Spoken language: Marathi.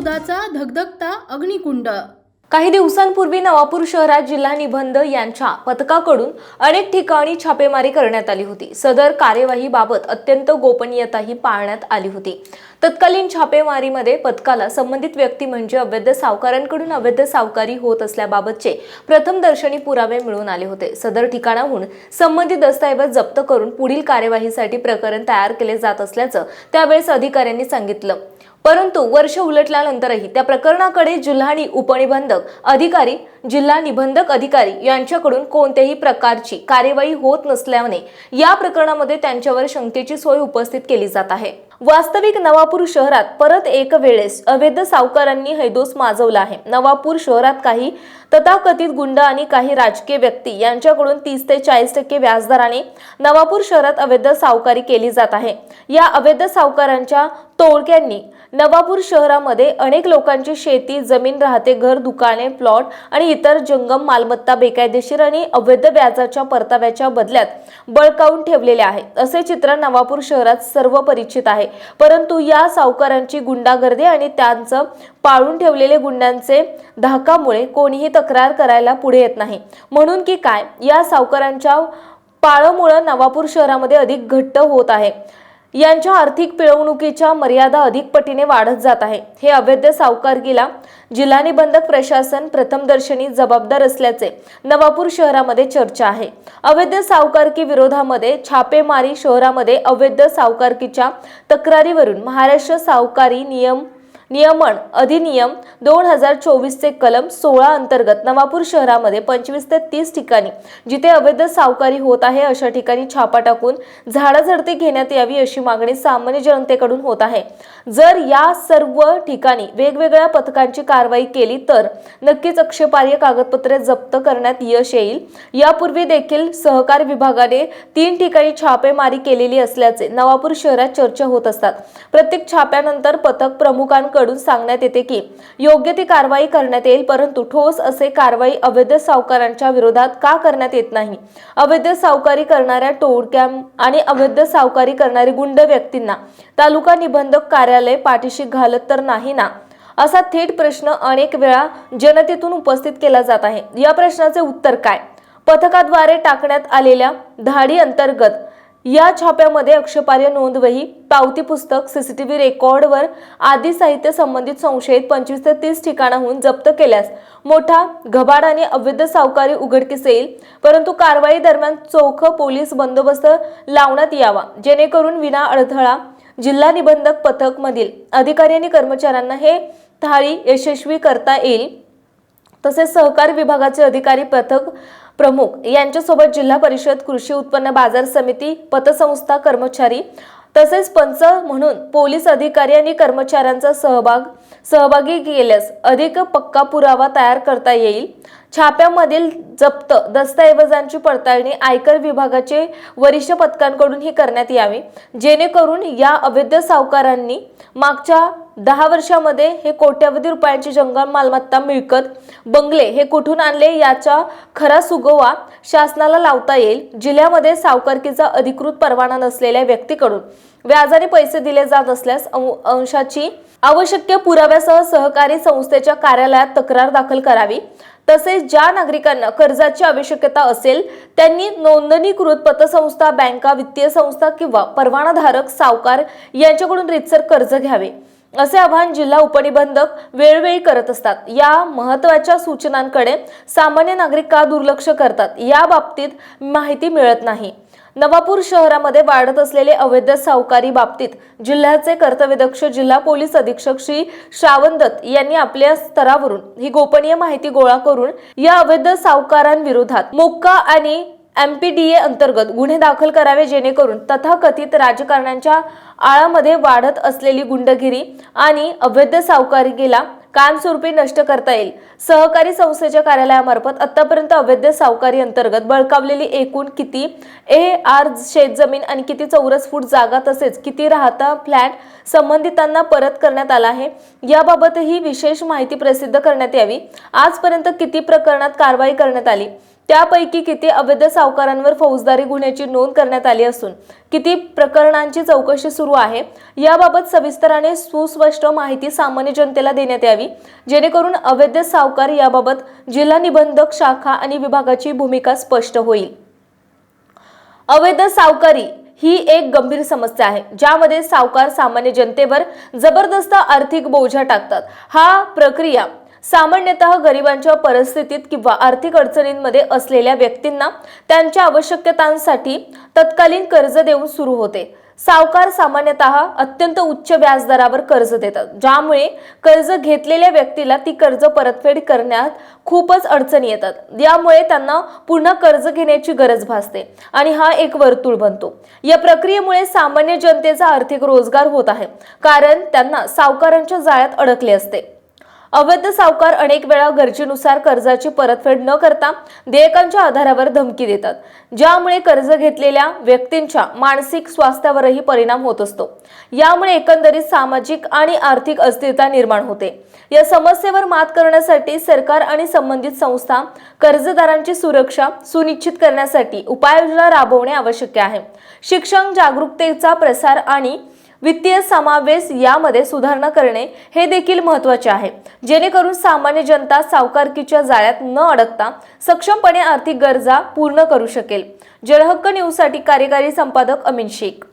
शोधाचा धगधगता अग्निकुंड। काही दिवसांपूर्वी नवापूर शहरात जिल्हा निबंध यांच्या पथकाकडून अनेक ठिकाणी छापेमारी करण्यात आली होती। सदर कार्यवाहीबाबत अत्यंत गोपनीयताही पाळण्यात आली होती। तत्कालीन छापेमारीमध्ये पथकाला संबंधित व्यक्ती म्हणजे अवैध सावकारांकडून अवैध सावकारी होत असल्याबाबतचे प्रथमदर्शनी पुरावे मिळून आले होते। सदर ठिकाणाहून संबंधित दस्तऐवज जप्त करून पुढील कार्यवाहीसाठी प्रकरण तयार केले जात असल्याचं त्यावेळेस अधिकाऱ्यांनी सांगितलं। परंतु वर्ष उलटल्यानंतरही त्या प्रकरणाकडे जिल्हा निबंधक अधिकारी यांच्याकडून कोणत्याही प्रकारची कार्यवाही होत नसल्याने या प्रकरणामध्ये त्यांच्यावर शंकेची सोय उपस्थित केली जात आहे। वास्तविक नवापूर शहरात परत एक वेळेस अवैध सावकारांनी हैदोस माजवला आहे। नवापूर शहरात काही तथाकथित गुंड आणि काही राजकीय व्यक्ती यांच्याकडून 30 ते 40% व्याजदराने नवापूर शहरात अवैध सावकारी केली जात आहे। या अवैध सावकारांच्या टोळक्यांनी नवापूर शहरामध्ये अनेक लोकांची शेती, जमीन, राहते घर, दुकाने, प्लॉट आणि इतर जंगम मालमत्ता बेकायदेशीर आणि अवैध व्याजाच्या परताव्याच्या बदल्यात बळकावून ठेवलेले आहे। असे चित्र नवापूर शहरात सर्व परिचित आहे। परंतु या सावकारांची गुंडागर्दी आणि त्यांचं पाळून ठेवलेले गुंडांचे धाकामुळे कोणीही तक्रार करायला पुढे येत नाही। म्हणून की काय, या सावकारांच्या पाळमुळे नवापूर शहरामध्ये अधिक घट्ट होत आहे। यांच्या आर्थिक पिळवणुकीच्या मर्यादा अधिक पटीने वाढत जात आहे। हे अवैध सावकारकीला जिल्हा निबंधक प्रशासन प्रथमदर्शनी जबाबदार असल्याचे नवापूर शहरामध्ये चर्चा आहे। अवैध सावकारकी विरोधामध्ये छापेमारी शहरामध्ये अवैध सावकारकीच्या तक्रारीवरून महाराष्ट्र सावकारी नियमन अधिनियम 2024 चे कलम 16 अंतर्गत नवापूर शहरामध्ये 25 ते 30 ठिकाणी जिथे अवैध सावकारी होत आहे अशा ठिकाणी छापा टाकून झाडाझडती घेण्यात यावी अशी मागणी सामान्य जनतेकडून होत आहे। जर या सर्व ठिकाणी वेगवेगळ्या पथकांची कारवाई केली तर नक्कीच आक्षेपार्ह कागदपत्रे जप्त करण्यात यश येईल। यापूर्वी देखील सहकार विभागाने 3 ठिकाणी छापेमारी केलेली असल्याचे नवापूर शहरात चर्चा होत असतात। प्रत्येक छाप्यानंतर पथक प्रमुखांकडून सांगण्यात येते की योग्य ती कारवाई करण्यात येईल, परंतु ठोस असे कारवाई अवैध सावकारांच्या विरोधात का करण्यात येत नाही? अवैध सावकारी करणाऱ्या टोळक्या आणि अवैध सावकारी करणारी गुंड व्यक्तींना तालुका निबंधक कार्यालय पाठीशी घालत तर नाही ना, असा थेट प्रश्न अनेक वेळा जनतेतून उपस्थित केला जात आहे। या प्रश्नाचे उत्तर काय? पथकाद्वारे टाकण्यात आलेल्या धाडी अंतर्गत या छाप्यामध्ये आक्षेपार्ह नोंदवही, पावती पुस्तक, सीसीटीव्ही रेकॉर्डवर आदी साहित्य संबंधित संशयित 25 ते 30 ठिकाणाहून जप्त केल्यास मोठा घबाड आणि अवैध सावकारी उघडकीस येईल। परंतु कारवाई दरम्यान चोख पोलीस बंदोबस्त लावण्यात यावा, जेणेकरून विना अडथळा जिल्हा निबंधक पथक मधील अधिकारी आणि कर्मचाऱ्यांना हे धाडी यशस्वी करता येईल। तसेच सहकार विभागाचे अधिकारी, पथक प्रमुख यांच्यासोबत जिल्हा परिषद, कृषी उत्पन्न बाजार समिती, पतसंस्था कर्मचारी तसेच पंच म्हणून पोलीस अधिकारी आणि कर्मचाऱ्यांचा सहभागी केल्यास अधिक पक्का पुरावा तयार करता येईल। छाप्यामधील जप्त दस्तऐवजांची पडताळणी आयकर विभागाचे वरिष्ठ पथकांकडून ही करण्यात यावी, जेणेकरून या अवैध सावकारांनी मागच्या 10 वर्षांमध्ये हे कोट्यवधी रुपयांची जंगल मालमत्ता, मिळकत, बंगले हे कुठून आणले याचा खरा सुगवा शासनाला लावता येईल। जिल्ह्यामध्ये सावकारकीचा अधिकृत परवाना नसलेल्या व्यक्तीकडून व्याजाने पैसे दिले जात असल्यास अंशाची आवश्यक पुराव्यासह सहकारी संस्थेच्या कार्यालयात तक्रार दाखल करावी। तसेच ज्या नागरिकांना कर्जाची आवश्यकता असेल त्यांनी नोंदणीकृत पतसंस्था, बँका, वित्तीय संस्था किंवा परवानाधारक सावकार यांच्याकडून रीतसर कर्ज घ्यावे, असे आवाहन जिल्हा उपनिबंधक वेळोवेळी करत असतात। या महत्त्वाच्या सूचनांकडे सामान्य नागरिक का दुर्लक्ष करतात या बाबतीत माहिती मिळत नाही। नवापूर शहरामध्ये वाढत असलेले अवैध सावकारी बाबतीत जिल्ह्याचे कर्तव्यदक्ष जिल्हा पोलीस अधीक्षक श्री श्रावण दत्त यांनी आपल्या स्तरावरून ही गोपनीय माहिती गोळा करून या अवैध सावकारांविरोधात मोक्का आणि MPDA अंतर्गत गुन्हे दाखल करावे, जेणेकरून तथाकथित राजकारण्यांच्या आळामध्ये वाढत असलेली गुंडगिरी आणि अवैध सावकारीला कायमस्वरूपी नष्ट करता येईल। सहकारी संस्थेच्या कार्यालयामार्फत आतापर्यंत अवैध सावकारी अंतर्गत बळकावलेली एकूण किती AR शेतजमीन आणि किती चौरस फूट जागा तसेच किती राहता फ्लॅट संबंधितांना परत करण्यात आला आहे याबाबतही विशेष माहिती प्रसिद्ध करण्यात यावी। आजपर्यंत किती प्रकरणात कारवाई करण्यात आली त्यापैकी किती अवैध सावकारांवर फौजदारी गुन्ह्याची नोंद करण्यात आली असून किती प्रकरणांची चौकशी सुरू आहे याबाबत सविस्तराने सुस्पष्ट माहिती सामान्य जनतेला देण्यात यावी, जेणेकरून अवैध सावकार याबाबत जिल्हा निबंधक शाखा आणि विभागाची भूमिका स्पष्ट होईल। अवैध सावकारी ही एक गंभीर समस्या आहे, ज्यामध्ये सावकार सामान्य जनतेवर जबरदस्त आर्थिक बोजा टाकतात। हा प्रक्रिया सामान्यतः गरिबांच्या परिस्थितीत किंवा आर्थिक अडचणींमध्ये असलेल्या व्यक्तींना त्यांच्या आवश्यकतांसाठी तत्कालीन कर्ज देऊन सुरू होते। सावकार सामान्यतः अत्यंत उच्च व्याजदरावर कर्ज देतात, ज्यामुळे कर्ज घेतलेल्या व्यक्तीला ती कर्ज परतफेड करण्यात खूपच अडचणी येतात। यामुळे त्यांना पुन्हा कर्ज घेण्याची गरज भासते आणि हा एक वर्तुळ बनतो। या प्रक्रियेमुळे सामान्य जनतेचा आर्थिक रोजगार होत आहे, कारण त्यांना सावकारांच्या जाळ्यात अडकले असते। अवैध सावकार अनेक वेळा गरजेनुसार कर्जाची परतफेड न करता देयकांच्या आधारावर धमकी देतात, ज्यामुळे कर्ज घेतलेल्या व्यक्तींच्या मानसिक स्वास्थ्यावरही परिणाम होत असतो। यामुळे एकंदरीत सामाजिक आणि आर्थिक अस्थिरता निर्माण होते। या समस्येवर मात करण्यासाठी सरकार आणि संबंधित संस्था कर्जदारांची सुरक्षा सुनिश्चित करण्यासाठी उपाययोजना राबवणे आवश्यक आहे। शिक्षण, जागरूकतेचा प्रसार आणि वित्तीय समावेश यामध्ये सुधारणा करणे हे देखील महत्त्वाचे आहे, जेणेकरून सामान्य जनता सावकारकीच्या जाळ्यात न अडकता सक्षमपणे आर्थिक गरजा पूर्ण करू शकेल। जनहक्क न्यूजसाठी कार्यकारी संपादक अमीन शेख।